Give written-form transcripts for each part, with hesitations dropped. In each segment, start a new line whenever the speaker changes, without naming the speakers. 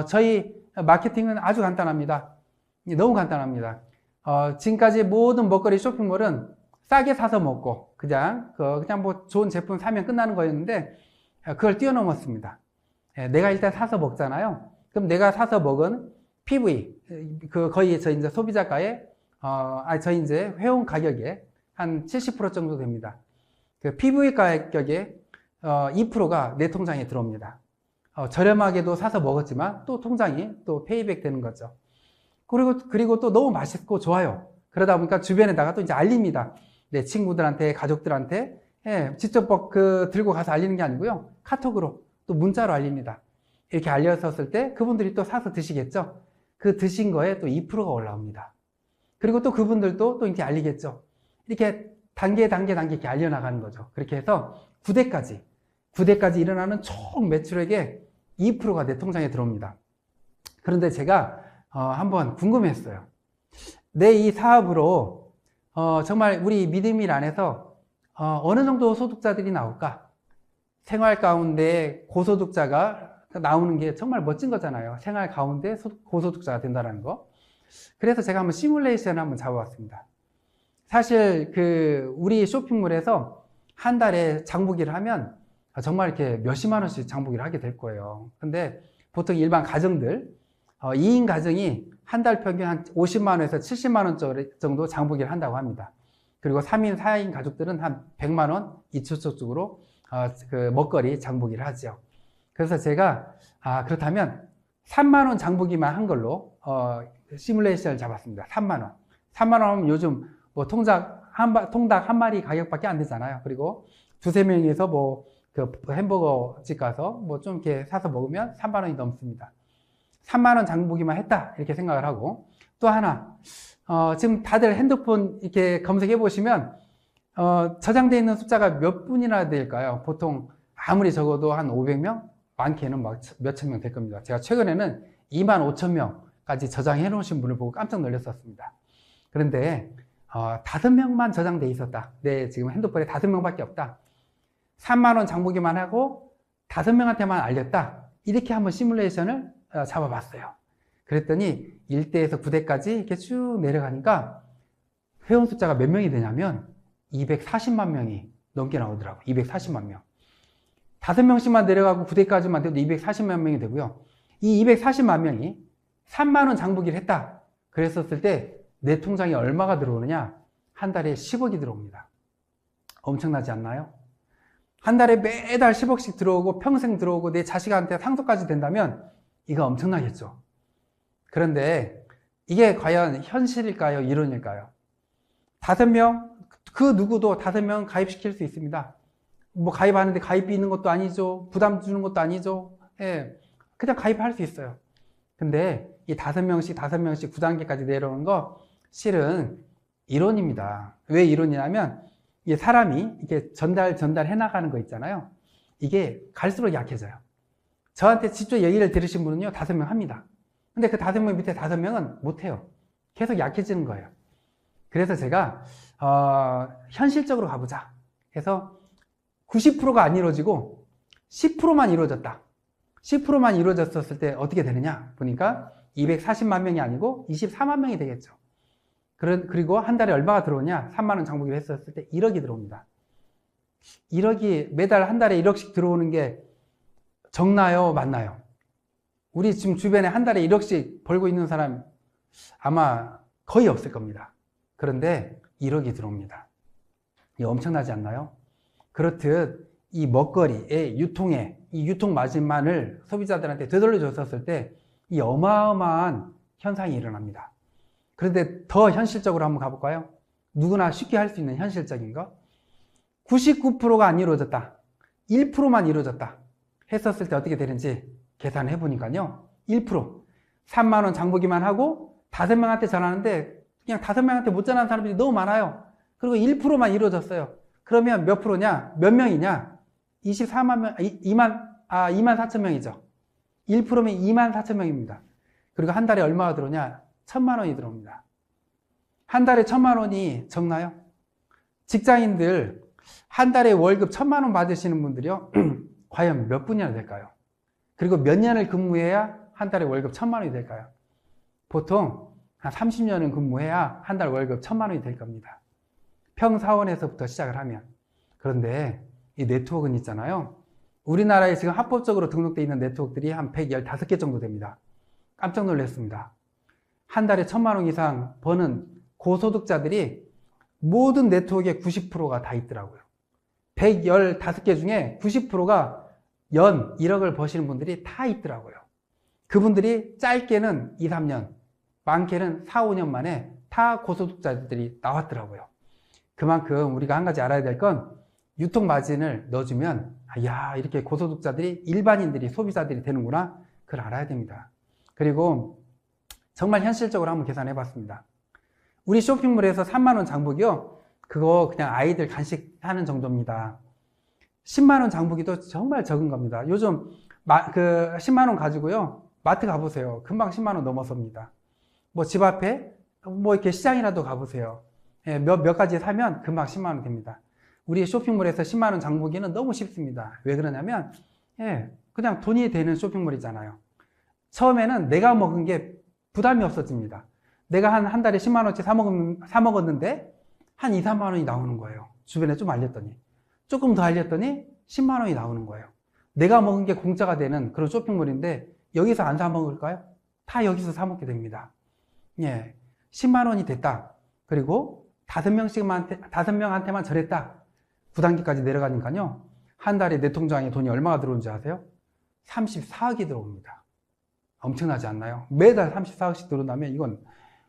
저희 마케팅은 아주 간단합니다. 너무 간단합니다. 지금까지 모든 먹거리 쇼핑몰은 싸게 사서 먹고 그냥 뭐 좋은 제품 사면 끝나는 거였는데 그걸 뛰어넘었습니다. 내가 일단 사서 먹잖아요. 그럼 내가 사서 먹은 PV, 거의 저희 이제 소비자가의 저희 이제 회원 가격의 한 70% 정도 됩니다. 그 PV 가격의 2%가 내 통장에 들어옵니다. 저렴하게도 사서 먹었지만 또 통장이 또 페이백 되는 거죠. 그리고 또 너무 맛있고 좋아요. 그러다 보니까 주변에다가 또 이제 알립니다. 내 친구들한테, 가족들한테, 직접 들고 가서 알리는 게 아니고요. 카톡으로 또 문자로 알립니다. 이렇게 알렸었을 때 그분들이 또 사서 드시겠죠. 그 드신 거에 또 2%가 올라옵니다. 그리고 또 그분들도 또 이렇게 알리겠죠. 이렇게 단계 이렇게 알려나가는 거죠. 그렇게 해서 9대까지 일어나는 총 매출액의 2%가 내 통장에 들어옵니다. 그런데 제가 한번 궁금했어요. 내 이 사업으로 정말 우리 믿음일 안에서 어느 정도 소득자들이 나올까? 생활 가운데 고소득자가 나오는 게 정말 멋진 거잖아요. 생활 가운데 고소득자가 된다는 거. 그래서 제가 한번 시뮬레이션을 한번 잡아봤습니다. 사실 우리 쇼핑몰에서 한 달에 장보기를 하면 정말 이렇게 몇십만 원씩 장보기를 하게 될 거예요. 근데 보통 일반 가정들 2인 가정이 한 달 평균 한 50만 원에서 70만 원 정도 장보기를 한다고 합니다. 그리고 3인, 4인 가족들은 한 100만 원 이초적으로 먹거리 장보기를 하죠. 그래서 제가 그렇다면 3만 원 장보기만 한 걸로 시뮬레이션을 잡았습니다. 3만 원. 3만 원 하면 요즘 뭐 통닭 한 마리 가격밖에 안 되잖아요. 그리고 두세 명이서 햄버거 집 가서 뭐 좀 이렇게 사서 먹으면 3만 원이 넘습니다. 3만 원 장보기만 했다 이렇게 생각을 하고, 또 하나 지금 다들 핸드폰 이렇게 검색해 보시면 저장되어 있는 숫자가 몇 분이나 될까요? 보통 아무리 적어도 한 500명? 많게는 막 몇천 명 될 겁니다. 제가 최근에는 2만 5천 명까지 저장해 놓으신 분을 보고 깜짝 놀랐었습니다. 그런데 5명만 저장돼 있었다. 내 지금 핸드폰에 5명밖에 없다. 3만 원 장보기만 하고 5명한테만 알렸다. 이렇게 한번 시뮬레이션을 잡아봤어요. 그랬더니 1대에서 9대까지 이렇게 쭉 내려가니까 회원 숫자가 몇 명이 되냐면 240만 명이 넘게 나오더라고요. 240만 명. 5명씩만 내려가고 9대까지만 돼도 240만 명이 되고요. 이 240만 명이 3만 원 장보기를 했다. 그랬었을 때 내 통장에 얼마가 들어오느냐? 한 달에 10억이 들어옵니다. 엄청나지 않나요? 한 달에 매달 10억씩 들어오고 평생 들어오고 내 자식한테 상속까지 된다면 이거 엄청나겠죠. 그런데 이게 과연 현실일까요? 이론일까요? 5명, 그 누구도 5명 가입시킬 수 있습니다. 뭐 가입하는데 가입비 있는 것도 아니죠. 부담 주는 것도 아니죠. 그냥 가입할 수 있어요. 근데 이 5명씩 9단계까지 내려오는 거 실은 이론입니다. 왜 이론이냐면 이게 사람이 이렇게 전달해 나가는 거 있잖아요. 이게 갈수록 약해져요. 저한테 직접 얘기를 들으신 분은요, 5명 합니다. 근데 그 5명 밑에 5명은 못해요. 계속 약해지는 거예요. 그래서 제가 현실적으로 가보자 해서 90%가 안 이루어지고 10%만 이루어졌다. 10%만 이루어졌을 때 어떻게 되느냐 보니까 240만 명이 아니고 24만 명이 되겠죠. 그리고 한 달에 얼마가 들어오냐? 3만 원 장보기를 했었을 때 1억이 들어옵니다. 1억이 매달 한 달에 1억씩 들어오는 게 적나요? 맞나요? 우리 지금 주변에 한 달에 1억씩 벌고 있는 사람 아마 거의 없을 겁니다. 그런데 1억이 들어옵니다. 이거 엄청나지 않나요? 그렇듯 이 먹거리의 이 유통 마진만을 소비자들한테 되돌려 줬었을 때 이 어마어마한 현상이 일어납니다. 그런데 더 현실적으로 한번 가볼까요? 누구나 쉽게 할 수 있는 현실적인 거. 99%가 안 이루어졌다. 1%만 이루어졌다. 했었을 때 어떻게 되는지 계산해 보니까요. 1%. 3만 원 장보기만 하고 5명한테 전하는데 그냥 5명한테 못 전하는 사람들이 너무 많아요. 그리고 1%만 이루어졌어요. 그러면 몇 프로냐? 몇 명이냐? 24만 명, 2만 4천 명이죠. 1%면 2만 4천 명입니다. 그리고 한 달에 얼마가 들어오냐? 1,000만 원이 들어옵니다. 한 달에 1,000만 원이 적나요? 직장인들 한 달에 월급 1,000만 원 받으시는 분들이요. 과연 몇 분이나 될까요? 그리고 몇 년을 근무해야 한 달에 월급 1,000만 원이 될까요? 보통 한 30년은 근무해야 한 달 월급 1,000만 원이 될 겁니다. 평사원에서부터 시작을 하면. 그런데 이 네트워크는 있잖아요. 우리나라에 지금 합법적으로 등록되어 있는 네트워크들이 한 115개 정도 됩니다. 깜짝 놀랐습니다. 한 달에 1,000만 원 이상 버는 고소득자들이 모든 네트워크의 90%가 다 있더라고요. 115개 중에 90%가 연 1억을 버시는 분들이 다 있더라고요. 그분들이 짧게는 2, 3년, 많게는 4, 5년 만에 다 고소득자들이 나왔더라고요. 그만큼 우리가 한 가지 알아야 될 건 유통 마진을 넣어주면 야, 이렇게 고소득자들이 일반인들이 소비자들이 되는구나, 그걸 알아야 됩니다. 그리고 정말 현실적으로 한번 계산해 봤습니다. 우리 쇼핑몰에서 3만 원 장보기요, 그거 그냥 아이들 간식 하는 정도입니다. 10만 원 장보기도 정말 적은 겁니다. 요즘 그 10만 원 가지고요 마트 가보세요. 금방 10만 원 넘어섭니다. 뭐 집 앞에 뭐 이렇게 시장이라도 가보세요. 예, 몇 가지 사면 금방 10만 원 됩니다. 우리 쇼핑몰에서 10만 원 장보기는 너무 쉽습니다. 왜 그러냐면 그냥 돈이 되는 쇼핑몰이잖아요. 처음에는 내가 먹은 게 부담이 없어집니다. 내가 한 달에 10만 원치 사 먹었는데 한 2, 3만 원이 나오는 거예요. 주변에 좀 알렸더니. 조금 더 알렸더니 10만 원이 나오는 거예요. 내가 먹은 게 공짜가 되는 그런 쇼핑몰인데 여기서 안 사 먹을까요? 다 여기서 사 먹게 됩니다. 10만 원이 됐다. 그리고 5명한테만 저랬다. 9단계까지 내려가니까요. 한 달에 내 통장에 돈이 얼마가 들어오는지 아세요? 34억이 들어옵니다. 엄청나지 않나요? 매달 34억씩 들어온다면 이건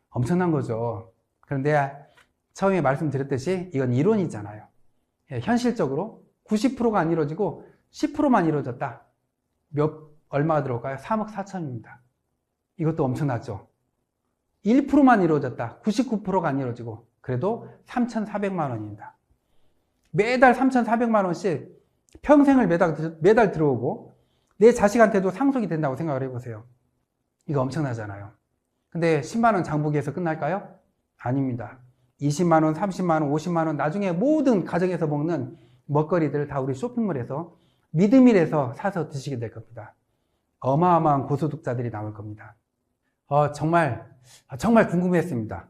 엄청난 거죠. 그런데 처음에 말씀드렸듯이 이건 이론이잖아요. 현실적으로 90%가 안 이루어지고 10%만 이루어졌다. 얼마가 들어올까요? 3억 4천입니다. 이것도 엄청나죠. 1%만 이루어졌다. 99%가 안 이루어지고 그래도 3,400만 원입니다. 매달 3,400만 원씩 평생을 매달 들어오고 내 자식한테도 상속이 된다고 생각을 해보세요. 이거 엄청나잖아요. 근데 10만 원 장보기에서 끝날까요? 아닙니다. 20만 원, 30만 원, 50만 원, 나중에 모든 가정에서 먹는 먹거리들을 다 우리 쇼핑몰에서 미드밀에서 사서 드시게 될 겁니다. 어마어마한 고소득자들이 나올 겁니다. 정말 궁금했습니다.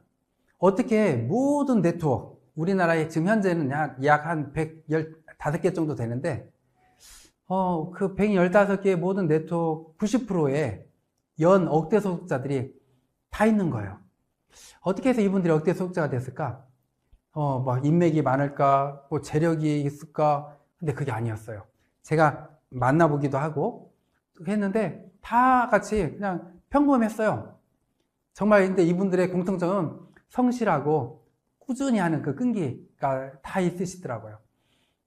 어떻게 모든 네트워크, 우리나라에 지금 현재는 약 한 115개 정도 되는데, 그 115개의 모든 네트워크 90%의 연 억대 소득자들이 다 있는 거예요. 어떻게 해서 이분들이 억대 소득자가 됐을까? 막 인맥이 많을까? 뭐 재력이 있을까? 근데 그게 아니었어요. 제가 만나보기도 하고 했는데 다 같이 그냥 평범했어요. 정말. 근데 이분들의 공통점은 성실하고 꾸준히 하는 그 끈기가 다 있으시더라고요.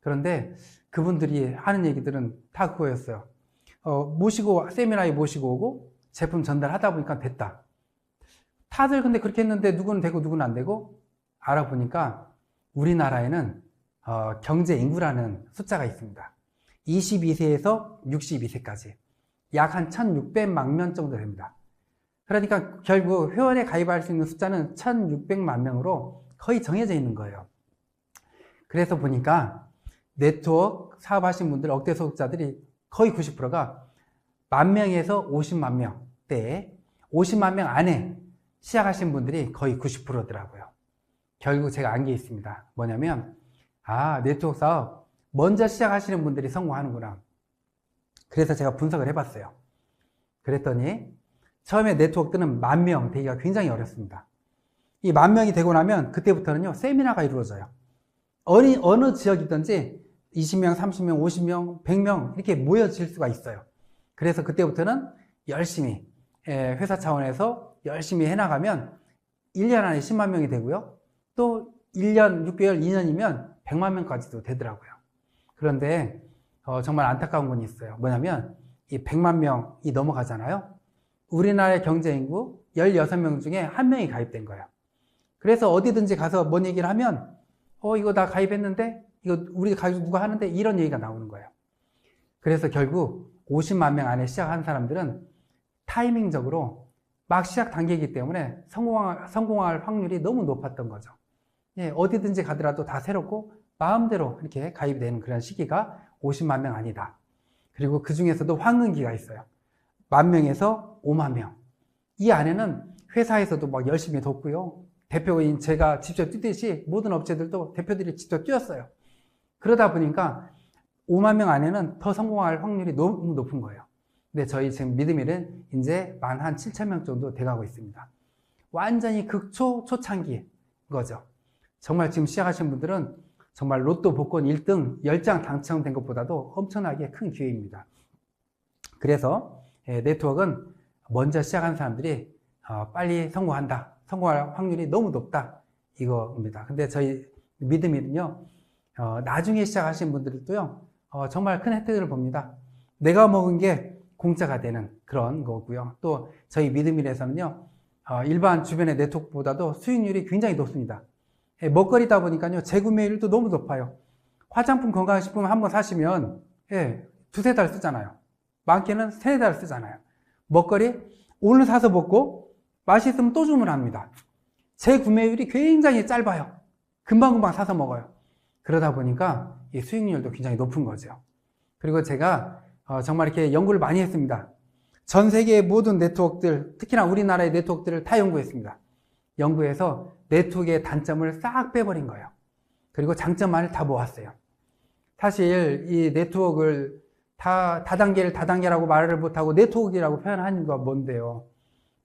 그런데 그분들이 하는 얘기들은 다 그거였어요. 세미나에 모시고 오고 제품 전달하다 보니까 됐다. 다들 근데 그렇게 했는데 누구는 되고 누구는 안 되고, 알아보니까 우리나라에는 경제 인구라는 숫자가 있습니다. 22세에서 62세까지 약 한 1,600만 명 정도 됩니다. 그러니까 결국 회원에 가입할 수 있는 숫자는 1,600만 명으로 거의 정해져 있는 거예요. 그래서 보니까 네트워크 사업하신 분들, 억대 소득자들이 거의 90%가 10,000명에서 50만 명대에 50만 명 안에 시작하신 분들이 거의 90%더라고요. 결국 제가 안 게 있습니다. 뭐냐면, 네트워크 사업 먼저 시작하시는 분들이 성공하는구나. 그래서 제가 분석을 해봤어요. 그랬더니 처음에 네트워크들은 10,000명 되기가 굉장히 어렵습니다. 이 10,000명이 되고 나면 그때부터는요, 세미나가 이루어져요. 어느 지역이든지 20명, 30명, 50명, 100명 이렇게 모여질 수가 있어요. 그래서 그때부터는 열심히 회사 차원에서 열심히 해나가면 1년 안에 10만 명이 되고요. 또 1년, 6개월, 2년이면 100만 명까지도 되더라고요. 그런데 정말 안타까운 건 있어요. 뭐냐면 이 100만 명이 넘어가잖아요. 우리나라의 경제 인구 16명 중에 1명이 가입된 거예요. 그래서 어디든지 가서 뭔 얘기를 하면 이거 나 가입했는데 이거 우리 가입 누가 하는데, 이런 얘기가 나오는 거예요. 그래서 결국 50만 명 안에 시작한 사람들은 타이밍적으로 막 시작 단계이기 때문에 성공할 확률이 너무 높았던 거죠. 어디든지 가더라도 다 새롭고 마음대로 이렇게 가입이 되는 그런 시기가 50만 명 아니다. 그리고 그 중에서도 황금기가 있어요. 10,000명에서 50,000명. 이 안에는 회사에서도 막 열심히 돕고요. 대표인 제가 직접 뛰듯이 모든 업체들도 대표들이 직접 뛰었어요. 그러다 보니까 50,000명 안에는 더 성공할 확률이 너무 높은 거예요. 근데 저희 지금 믿음일은 이제 한 7,000명 정도 돼가고 있습니다. 완전히 초창기인 거죠. 정말 지금 시작하신 분들은 정말 로또 복권 1등 10장 당첨된 것보다도 엄청나게 큰 기회입니다. 그래서 네트워크는 먼저 시작한 사람들이 빨리 성공한다. 성공할 확률이 너무 높다. 이거입니다. 근데 저희 믿음일은요, 나중에 시작하신 분들도요, 정말 큰 혜택을 봅니다. 내가 먹은 게 공짜가 되는 그런 거고요. 또 저희 믿음일에서는요, 일반 주변의 네트워크보다도 수익률이 굉장히 높습니다. 먹거리다 보니까요, 재구매율도 너무 높아요. 화장품 건강식품 한번 사시면, 두세 달 쓰잖아요. 많게는 세네 달 쓰잖아요. 먹거리, 오늘 사서 먹고, 맛있으면 또 주문합니다. 재구매율이 굉장히 짧아요. 금방금방 사서 먹어요. 그러다 보니까 이 수익률도 굉장히 높은 거죠. 그리고 제가 정말 이렇게 연구를 많이 했습니다. 전 세계의 모든 네트워크들, 특히나 우리나라의 네트워크들을 다 연구했습니다. 연구해서 네트워크의 단점을 싹 빼버린 거예요. 그리고 장점만을 다 모았어요. 사실 이 네트워크를 다단계라고 말을 못하고 네트워크라고 표현하는 건 뭔데요?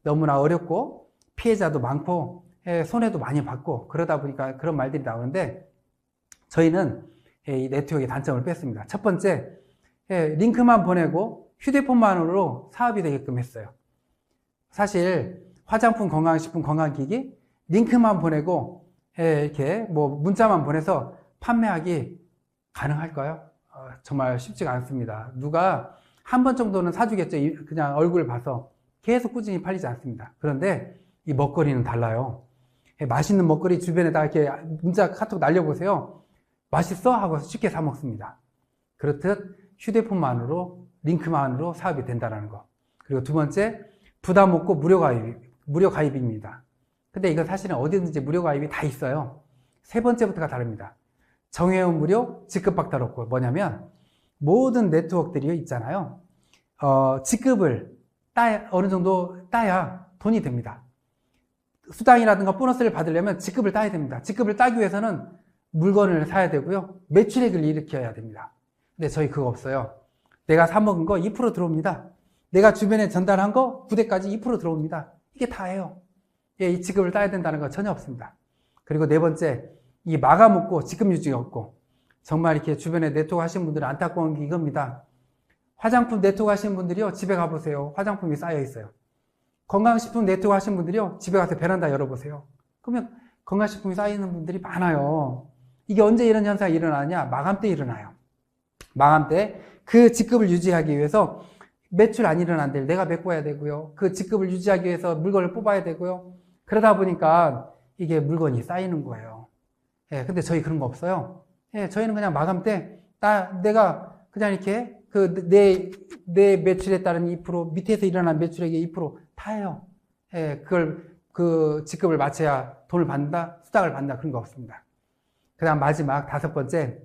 너무나 어렵고 피해자도 많고 손해도 많이 받고 그러다 보니까 그런 말들이 나오는데 저희는 이 네트워크의 단점을 뺐습니다. 첫 번째, 링크만 보내고 휴대폰만으로 사업이 되게끔 했어요. 사실 화장품, 건강식품, 건강기기 링크만 보내고 이렇게 뭐 문자만 보내서 판매하기 가능할까요? 정말 쉽지가 않습니다. 누가 한 번 정도는 사주겠죠. 그냥 얼굴 봐서 계속 꾸준히 팔리지 않습니다. 그런데 이 먹거리는 달라요. 맛있는 먹거리 주변에다 이렇게 문자 카톡 날려보세요. 맛있어? 하고 쉽게 사 먹습니다. 그렇듯 휴대폰만으로 링크만으로 사업이 된다는 거. 그리고 두 번째, 부담 없고 무료 가입입니다. 근데 이건 사실은 어디든지 무료 가입이 다 있어요. 세 번째부터가 다릅니다. 정회원 무료, 직급박탈 없고 뭐냐면 모든 네트워크들이 있잖아요. 직급을 어느 정도 따야 돈이 됩니다. 수당이라든가 보너스를 받으려면 직급을 따야 됩니다. 직급을 따기 위해서는 물건을 사야 되고요. 매출액을 일으켜야 됩니다. 근데 저희 그거 없어요. 내가 사먹은 거 2% 들어옵니다. 내가 주변에 전달한 거 부대까지 2% 들어옵니다. 이게 다예요. 이 직급을 따야 된다는 거 전혀 없습니다. 그리고 네 번째, 이 마감 없고 직급 유지가 없고 정말 이렇게 주변에 네트워크 하시는 분들은 안타까운 게 이겁니다. 화장품 네트워크 하시는 분들이요, 집에 가보세요. 화장품이 쌓여 있어요. 건강식품 네트워크 하시는 분들이요, 집에 가서 베란다 열어보세요. 그러면 건강식품이 쌓이는 분들이 많아요. 이게 언제 이런 현상이 일어나냐? 마감 때 일어나요. 마감 때 그 직급을 유지하기 위해서 매출 안 일어난 데를 내가 메꿔야 되고요. 그 직급을 유지하기 위해서 물건을 뽑아야 되고요. 그러다 보니까 이게 물건이 쌓이는 거예요. 근데 저희 그런 거 없어요. 저희는 그냥 마감 때 내가 그냥 이렇게 내 매출에 따른 2% 밑에서 일어난 매출액의 2% 다예요. 그걸 그 직급을 맞춰야 돈을 받는다, 수당을 받는다 그런 거 없습니다. 그다음 마지막 다섯 번째,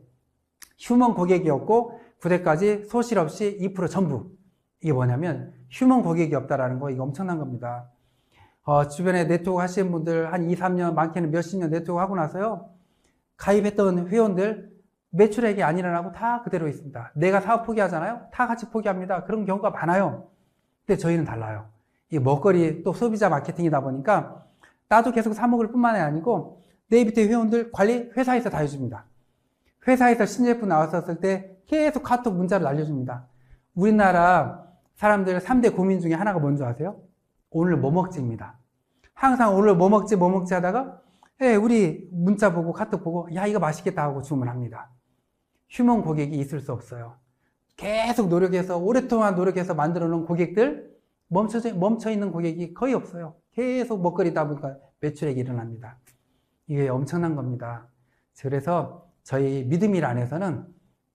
휴먼 고객이 없고 부대까지 소실 없이 2% 전부. 이게 뭐냐면 휴먼 고객이 없다라는 거, 이거 엄청난 겁니다. 주변에 네트워크 하시는 분들 한 2, 3년, 많게는 몇십 년 네트워크 하고 나서요, 가입했던 회원들 매출액이 안 일어나고 다 그대로 있습니다. 내가 사업 포기하잖아요. 다 같이 포기합니다. 그런 경우가 많아요. 근데 저희는 달라요. 이 먹거리 또 소비자 마케팅이다 보니까 나도 계속 사 먹을 뿐만이 아니고 내 밑에 회원들 관리 회사에서 다 해줍니다. 회사에서 신제품 나왔었을 때 계속 카톡 문자를 날려줍니다. 우리나라 사람들 3대 고민 중에 하나가 뭔지 아세요? 오늘 뭐 먹지입니다. 항상 오늘 뭐 먹지 하다가 우리 문자 보고 카톡 보고 야 이거 맛있겠다 하고 주문합니다. 휴먼 고객이 있을 수 없어요. 계속 노력해서 오랫동안 노력해서 만들어 놓은 고객들 멈춰 있는 고객이 거의 없어요. 계속 먹거리다 보니까 매출액이 일어납니다. 이게 엄청난 겁니다. 그래서 저희 믿음일 안에서는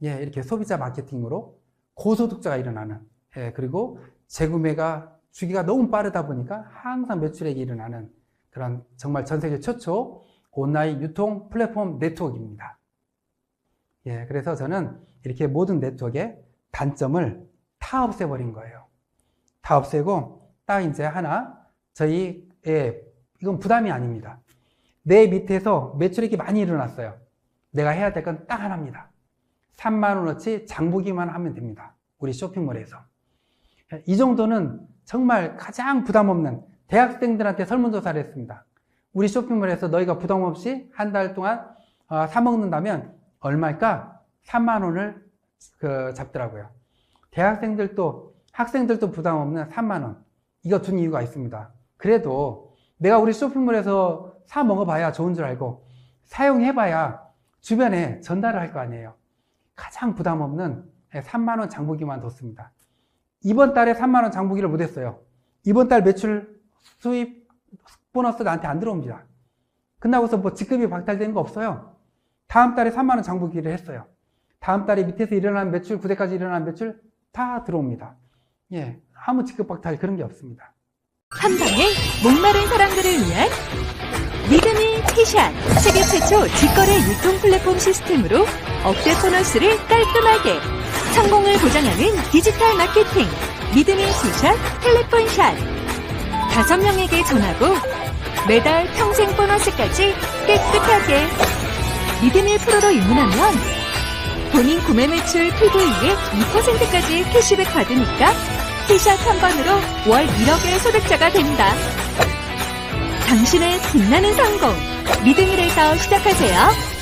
이렇게 소비자 마케팅으로 고소득자가 일어나는, 그리고 재구매가 주기가 너무 빠르다 보니까 항상 매출액이 일어나는 그런 정말 전 세계 최초 온라인 유통 플랫폼 네트워크입니다. 그래서 저는 이렇게 모든 네트워크의 단점을 다 없애버린 거예요. 다 없애고 딱 이제 하나 이건 부담이 아닙니다. 내 밑에서 매출액이 많이 일어났어요. 내가 해야 될 건 딱 하나입니다. 3만 원어치 장보기만 하면 됩니다. 우리 쇼핑몰에서. 이 정도는 정말 가장 부담 없는 대학생들한테 설문조사를 했습니다. 우리 쇼핑몰에서 너희가 부담 없이 한 달 동안 사 먹는다면 얼마일까? 3만 원을 잡더라고요. 대학생들도 학생들도 부담 없는 3만 원. 이거 준 이유가 있습니다. 그래도 내가 우리 쇼핑몰에서 사 먹어봐야 좋은 줄 알고 사용해봐야 주변에 전달을 할 거 아니에요. 가장 부담 없는 3만 원 장보기만 뒀습니다. 이번 달에 3만 원 장보기를 못했어요. 이번 달 매출 수입 보너스 나한테 안 들어옵니다. 끝나고서 뭐 직급이 박탈되는 거 없어요. 다음 달에 3만 원 장보기를 했어요. 다음 달에 밑에서 일어난 매출, 그때까지 일어난 매출 다 들어옵니다. 예, 아무 직급 박탈 그런 게 없습니다.
한 방에 목마른 사람들을 위한 믿음이 티샷, 세계 최초 직거래 유통 플랫폼 시스템으로 억대 보너스를 깔끔하게 성공을 보장하는 디지털 마케팅 믿음이 티샷 텔레폰샷 5명에게 전하고 매달 평생 보너스까지 깨끗하게 믿음이 프로로 입문하면 본인 구매 매출 PV에 2%까지 캐시백 받으니까 티샷 한 번으로 월 1억의 소득자가 된다. 당신의 빛나는 성공, 믿음이에서 시작하세요.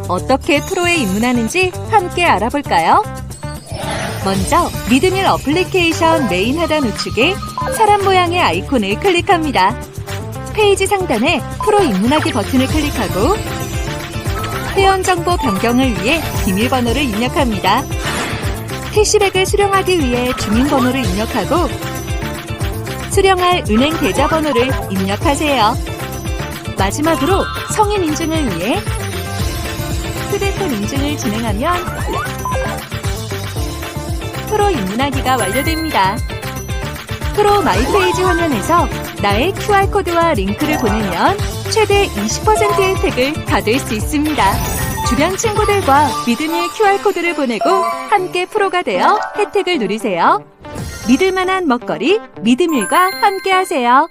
어떻게 프로에 입문하는지 함께 알아볼까요? 먼저 믿음일 어플리케이션 메인 하단 우측에 사람 모양의 아이콘을 클릭합니다. 페이지 상단에 프로 입문하기 버튼을 클릭하고 회원정보 변경을 위해 비밀번호를 입력합니다. 캐시백을 수령하기 위해 주민번호를 입력하고 수령할 은행 계좌번호를 입력하세요. 마지막으로 성인 인증을 위해 휴대폰 인증을 진행하면 프로 입문하기가 완료됩니다. 프로 마이페이지 화면에서 나의 QR코드와 링크를 보내면 최대 20% 혜택을 받을 수 있습니다. 주변 친구들과 믿음의 QR코드를 보내고 함께 프로가 되어 혜택을 누리세요. 믿을만한 먹거리 믿음일과 함께하세요.